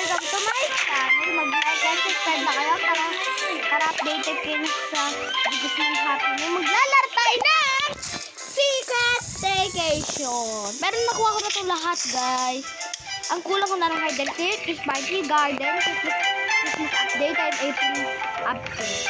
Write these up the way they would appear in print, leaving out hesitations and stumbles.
welcome to my channel. Mag-like and subscribe na kayo para updated kayo sa videos ng Happy Meal. Maglalaro tayo ng Secret Staycation. Pero nakuha ko na ito lahat, guys. Ang kulang ko na ng Hide and Seek, Christmas Garden, Christmas update, and April update.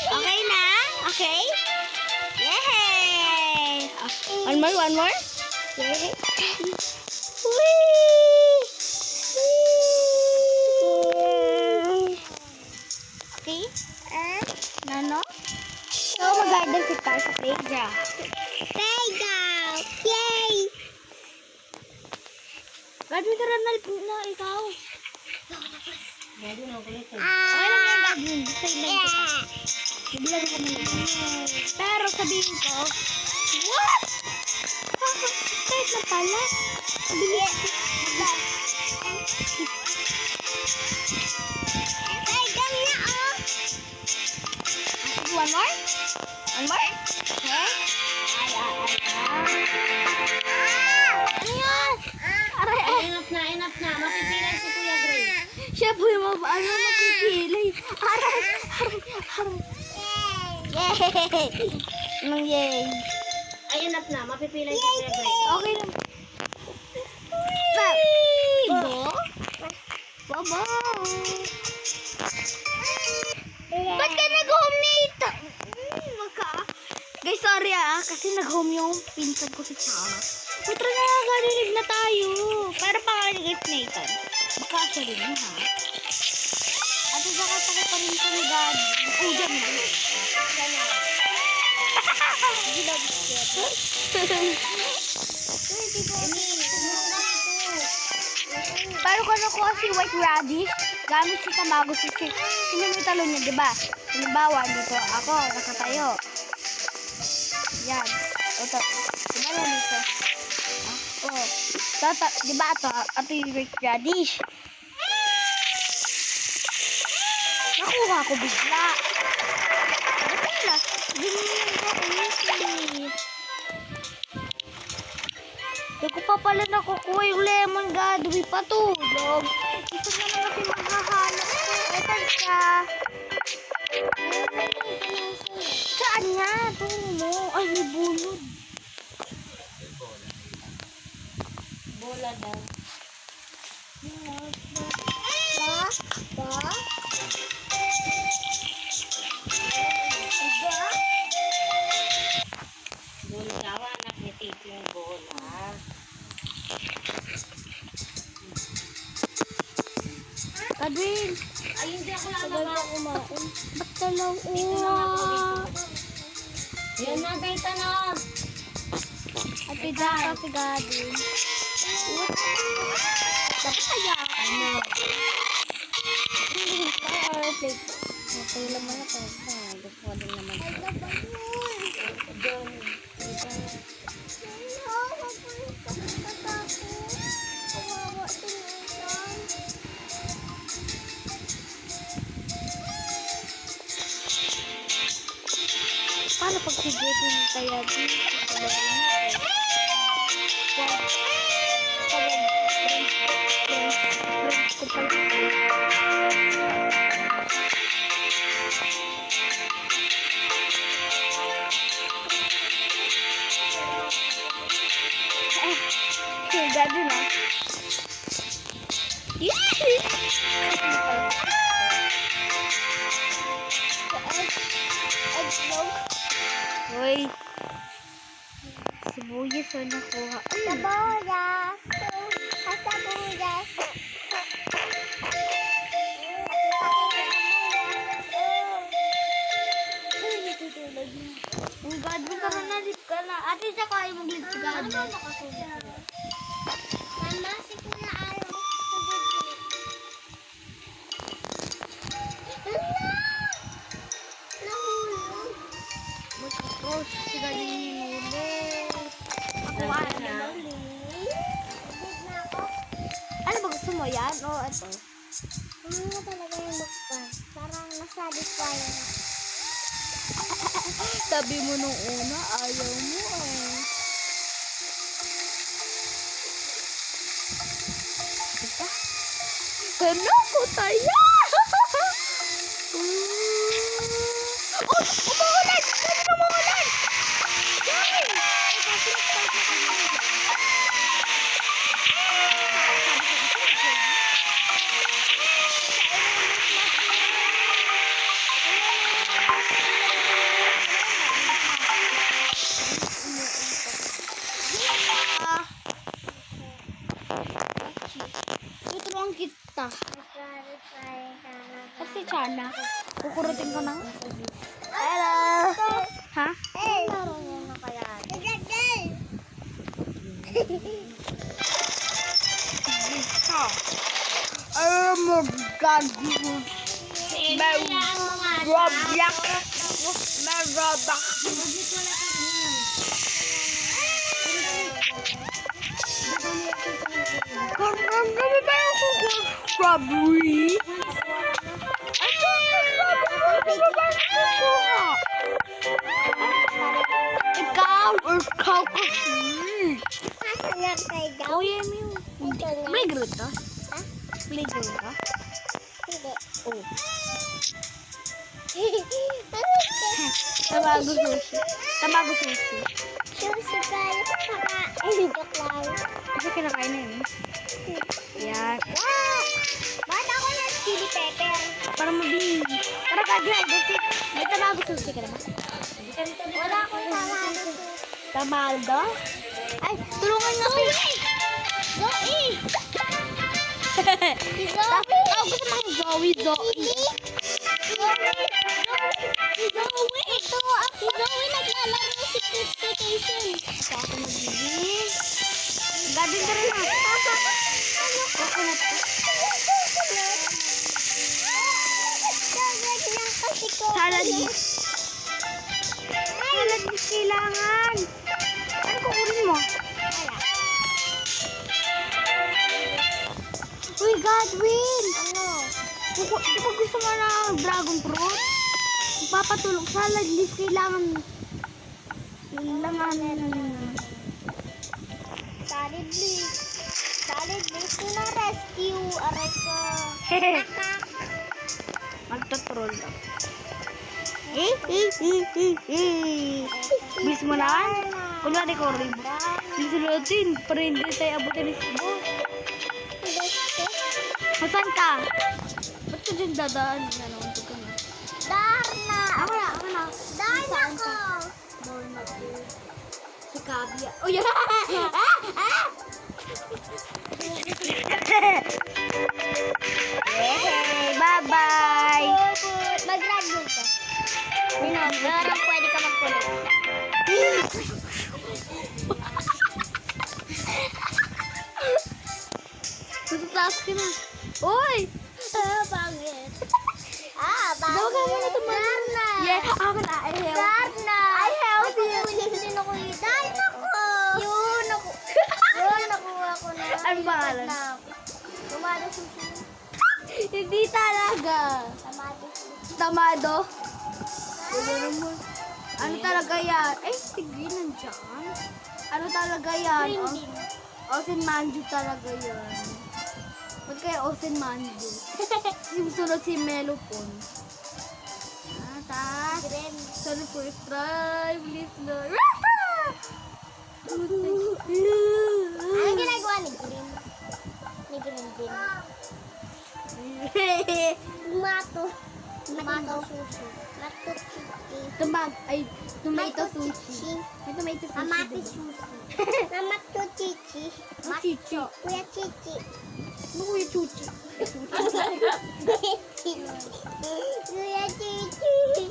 Okay na? Okay? Yay! One more? Yay! Okay? Nano? So, mag-garden sit tayo sa playground. Playground! Yay! Garden ka rin na ikaw. Okay lang yung garden. Sideline kita. Bigla ko kami. Pero sabihin ko, what? Start na pala. Bilis. One more? Okay? Ano yan? Enough na. Mapipilay si Kuya Gray. Siya po yung mapipilay. Aray. Yay! Yay! Ay, enough na. Mapipilay si Kuya Gray. Okay lang. Baba! Ba't ka nag-home nito? Guys, sorry kasi nag-home yung pinsan ko si Chara. Putra na nakakarinig na tayo. Pero pakarinig Nathan. Baka siya rin ha. At saka pa rin kami dad. Dyan na. Pero kung nakuha si White Radish, gamit si Tamago si sino may talo niya, diba? Halimbawa, dito ako, nakatayo. Yan. Ito. Diba na dito? Diba ito yung White Radish? Nakuha ko bigla. Bigla. Ganyan ko easy. Hindi ko pa pala nakukuha yung lemon gadoy patulog. Ito na lang natin maghahanap ko. Ito siya. Saan nga? Tungo mo. Ay, may bulod. Bola daw. Bola daw, anak ni Tito yung bola. Kadwin. Ay, hindi ako lalabas. Ba't talaw Yan na, Dayta na. Ate Gadin. Dapat hayaan na. Okay naman ako. Gusto din naman. Paano pag sigatin yung kaya dito? Gado na. Uy. Sibuyas o nakuha. Sibuyas. Sibuyas. Ang gado ka na rin ka na. Ate siya kaya mag-lead si gado. Mama, si Kuya Araw. Nahulog. Magkakos. Si galing hinulog. Ako ano? Ano ba gusto mo yan? O ito? Ano talaga yung mukbang? Parang nasatisfy na. Sabi mo nung una, ayaw mo eh. Diba? Ano ko tayo? Oh! Umuulan! Sabi na umuulan! Yay! Ay, kasi nag-start na kami. Tuturuan kita. Kasi Chana, kukurutin ko na. Hello! Ha? Hey! Laro niya na kaya. Oh my God! Roblox! Roblox! Kami ba yung strawberry? Ay, strawberry! Ikaw kasi. Oh, yan yung... Playground ka? Playground ka? Hindi. Oh. Tamago sushi. Tamago sushi. Sushi tayo. Joke lang. Kasi kinakain na yun. Yan. Ba't ako ng chili pepper? Para mabing. Para ka-dehydrated. May tamago sushi ka naman. Wala akong tawag. Tamaldo? Ay, tulungan nga kayo. Zoe! Oh, gusto mo ng Zoe, Zoe. Ito, si Zoe naglalaro si Kids Vacation. Kasi ako magiging. Gadin ka rin ha. Coconut ka. Salad mix. Salad mix kailangan. Ano kukunin mo? Uy, Godwin! Ano? Di ba gusto mo ng dragon fruit? Papatulong salad leaf kailangan. Solid leaf. Solid leaf na rescue. Aray ko. Magtatroll lang. Bilis mo na. Kunwari ko rin. Bilis natin. Para hindi tayo abutin ni Sibo. Masan ka? Ba't ka dyan dadaan? Ano, untok ka na. Darna! Ako na. Darna ko! Darna ko. Si Kabia. Oh, yeah! Hey, bye-bye! Mag-graduate ka. Parang pwede ka magkulot. Tututaas ka na. Uy! Pangit. Daw ka muna tumakas. Darna! Yeah, ako na. I help. Darna! I help you. Hindi na ko yun. Darna ko! Yun, nakuha ko na. Ano pangalan? Tumado sushi. Hindi talaga. Tamado sushi. Tamado? Ano talaga yan? Ay, sige, nandiyan. Ano talaga yan? Green bean. Osen Manju talaga yan. Ba't kaya Osen Manju? Yung sunod si Melopon. Tas, Green. sorry first try. Please, Lord. Ano ginagawa ni Green? Ni Green Bean. Tomato. Tomato sushi. Tomato sushi. Tomato sushi. May tomato sushi. Tomato diba? sushi. Tomato chichi. Ang chichi. Kuya chichi. Ano ko yung chuchi? Kuya chichi.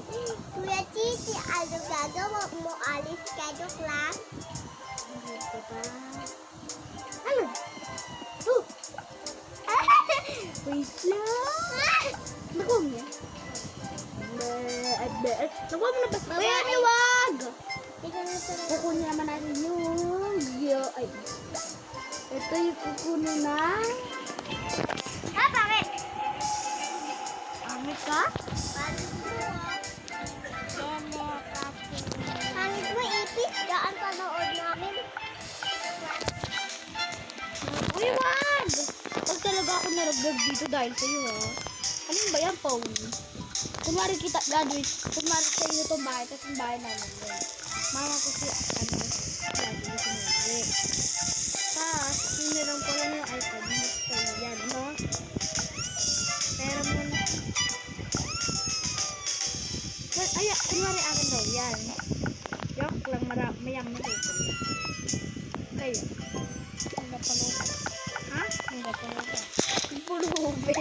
Kuya chichi. Ano gagawa mo? Alis ka joke lang. Ano? Oh! Wait lang. Nakuha mo yan? Nakuha mo na ba? Uy, ano, wag! Kukunin naman natin yung... Ay. Ito yung kukunin na... Ah, bakit? ka? Pangit mo, ipis ka ang panood namin. Uy, wag! Pag talaga ako naragdag dito dahil sa'yo, ha? Alin ba yan, Paul? Kunwari kita, graduate, kunwari sa'yo itong bahay, tapos yung bahay namin yun. Mama ko si, graduate ko na. Tapos, hinirang ko lang yung iPad mo sa'yo yan, no? Pero mo na. Ay, kunwari akin daw, yan. Yok lang, mayaman ko. Kayo. Ang gapalo ka. Ha? Ang gapalo ka. Pulube.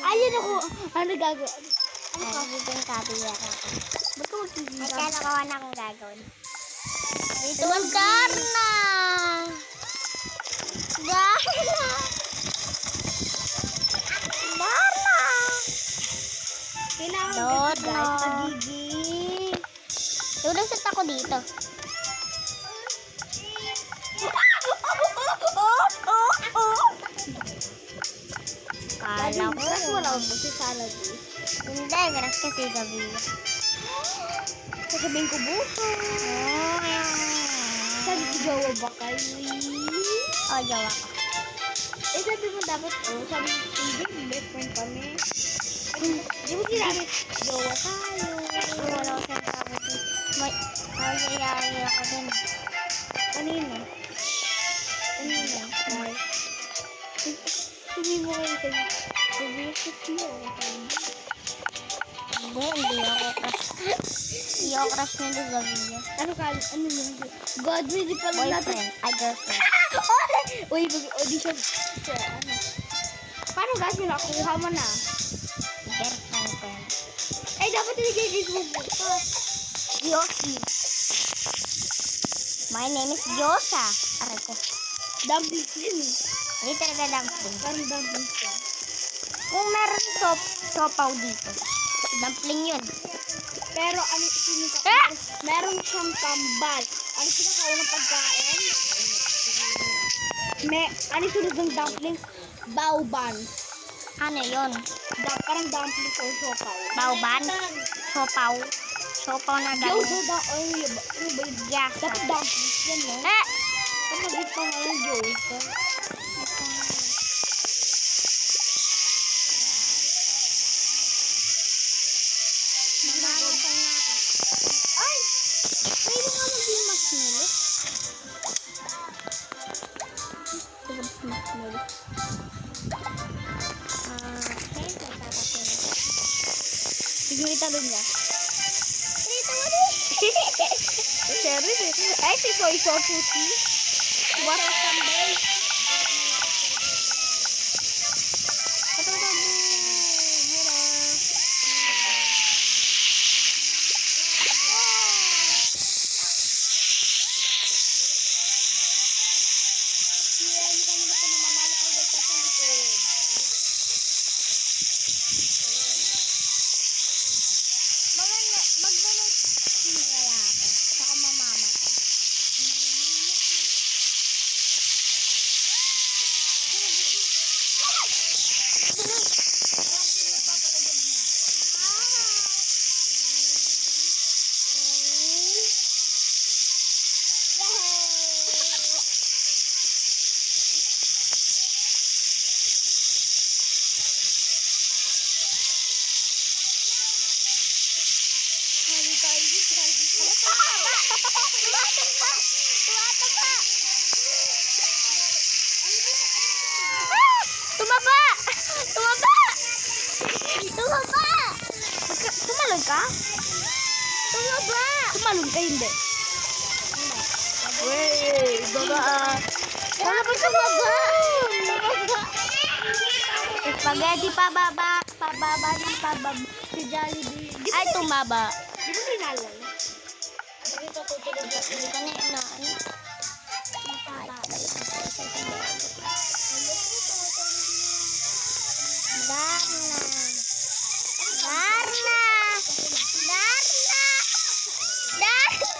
Ayun ako. Ano gagawin? Ano ka? Magiging kabiyera ka. Ba't ka magsisimba? Magkano ka na akong gagawin? Ito, Darna! Darna! Darna! Kailangan Lord, kasi guys, magiging. Lulusot ako dito. Kala ko. Kasi wala ko si salad eh. Hindi, ganas kasi gabi. Sasabihin ko bukas. Sabi ko, jowa ba kayo? Oh, jawa ka. Eh, sabi mo dapat, sabi mo, hindi, best friend kami. Di mo sinabi, jowa tayo. Wala ko sa sabi ko. Magyayari ako din. Kanina? Kanina? Ay. Sabi mo kayo sa'yo. Sabi mo sa'yo. Hindi ako crush. Hindi ako crush nila gabi. Ano ka? Ano mo? God, hindi pala natin. Boyfriend. Ay, girlfriend. Uy, mag-audition. Ano? Paano guys, nakuha mo na? Girlfriend ko yan. Ay, dapat nilagay mo buka. Yoshi. My name is Yosa. Aray ko. Dumplings yun eh. Hindi talaga dumpling. Parang dumplings yan. Kung meron sopaw dito. Dumpling yun. Pero ano sinita? Meron siyang kambal. Ano pinakaunang pagkain? Ano sunod ng dumplings? Bauban. Ano yun? Parang dumplings or sopaw. Bauban? Sopaw? Sopaw na Yo, dumpling. so ano ba yun? Yes. Dapat dumplings yan, no? Ang magit pa nga yung Josa. Ay! Pwede nga maging marshmallow. Marshmallow. Okay, tapos yun. Sige, italon niya. Dito mo din. Sherry, ay, si Soy Sosuki. What a Sunday. Saka mamamatay. Tumaba! Tumaba! Tumaba! Tumalon ka? Tumaba! Tumalon ka, hindi. Wey, baga. Wala pa tumaba! Tumaba! Spaghetti pababa! Pababa ng pababa! Si Jollibee. Ay, tumaba! Di ba tinalal? Dito tutulog ako. Hindi ko na inaano. Darna! Darna! Darna! Darna!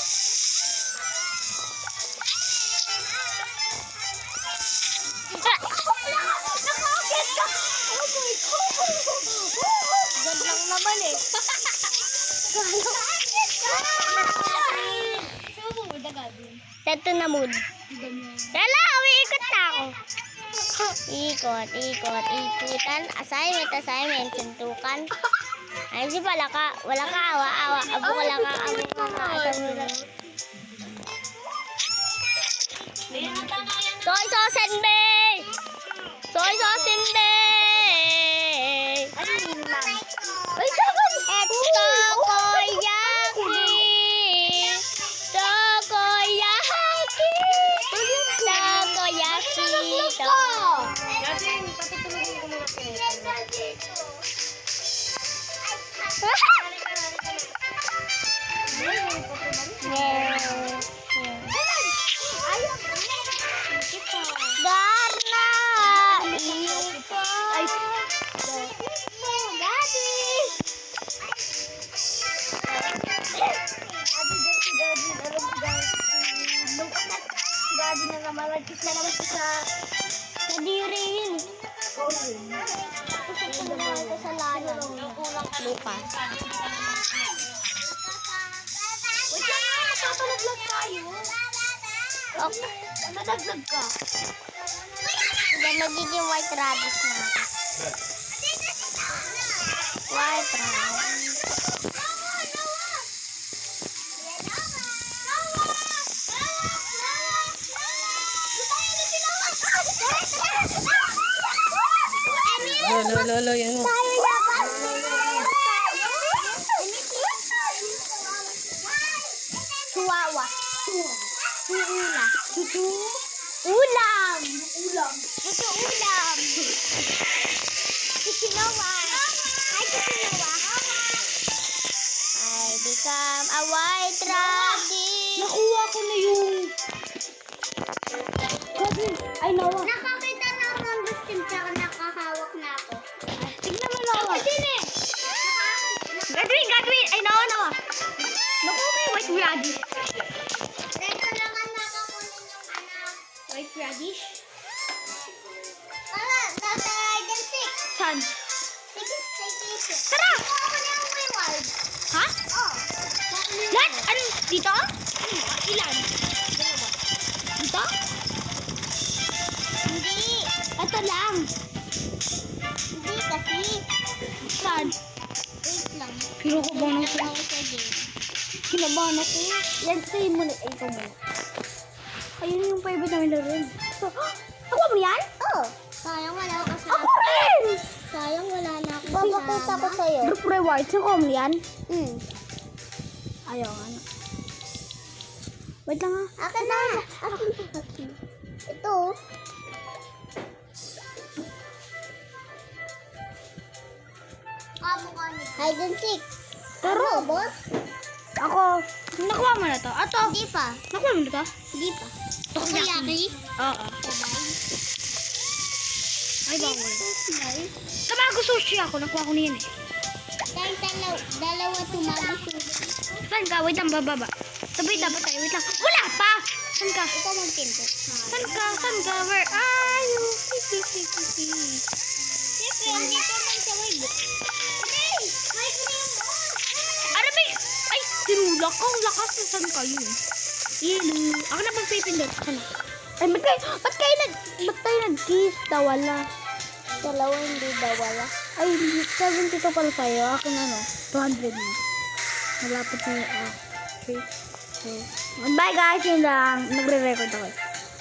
Nakakit ka! Oh my God! Diyan lang naman eh. Set to na mood. Lala, umiikot na ako. Ikot, ikot, ikutan. Assignment, suntukan. Ay, di wala ka awa-awa. Abo ka lang ka, abo ka nga. Soy sosin be! Soy sosin be! Ay, dapat! Takoyaki! Takoyaki! Takoyaki! Yasin, patutulungin ko muna Darna iko ay Daddy na malagkit na naman sa kadiri yun. Kasi ko naman ito sa lana. Lupa. Wait lang nga, natutulog tayo. Okay. Nadagdag ka. Then magiging white radish na ako. White radish. Lolo, yan mo. Chihuahua. Ulam. Ulam. Ito ulam. Kikinawa. Hi, kikinawa. I become a white radish. Nakuha ko na yung... Ay, nawa. Nakakita na ako ng Gustin, tsaka nakahawak na ako. Tignan mo na. Ako din eh. Gadwin. Ay, nawa. Naku, may white radish. Teka lang ang nakakunin yung anak. White radish? Nasa hide and seek. Saan? Sige. Tara! Ako na yung reward. Ha? Oh. Lahat? Ano? Dito? Ilan? Dalawa. Dito? Hindi. Ito lang. Hindi kasi. Saan? Wait lang. Kinukubahan ako. Ako sa game. Kinabahan ako. Yan, sa'yo muna. Ay, ikaw muna. Ayun yung favorite namin na rin. So, nakuha mo yan? Oh. Sayang wala ako kasama. Ako rin! Sayang wala na ako Papakita ko sa'yo. Group rewards. Nakuha mo yan? Ayaw, ano. Wait lang ha. Akin na. Akin. Ito. Hide and seek. Pero, boss? ako, nakuha mo na to. Ato. Hindi pa. Nakuha mo na to? Hindi pa. Takoyaki? Oo. Ay, bawal. Tamago sushi ako. Nakuha ko na yan eh. Dalawa tumago sushi. Saan ka? Wait lang, bababa. Sabay dapat tayo. Wait lang. Wala pa! Saan ka? Ikaw magpinto. Saan ka? Where are you? Siyempre, andito man sa waybook. Hey! May cream on! Arabi! Ay! Tinulak ko. Ang lakas na saan kayo? Hello. Ako na magpipindot. Ako na. Ay, ba't kayo nag-kiss? Wala. Dalawa hindi daw wala. Ay, 72 pala sa'yo. Akin ano? 200 na. Malapit na yung... Okay. So, bye guys. Yun lang. Nagre-record ako.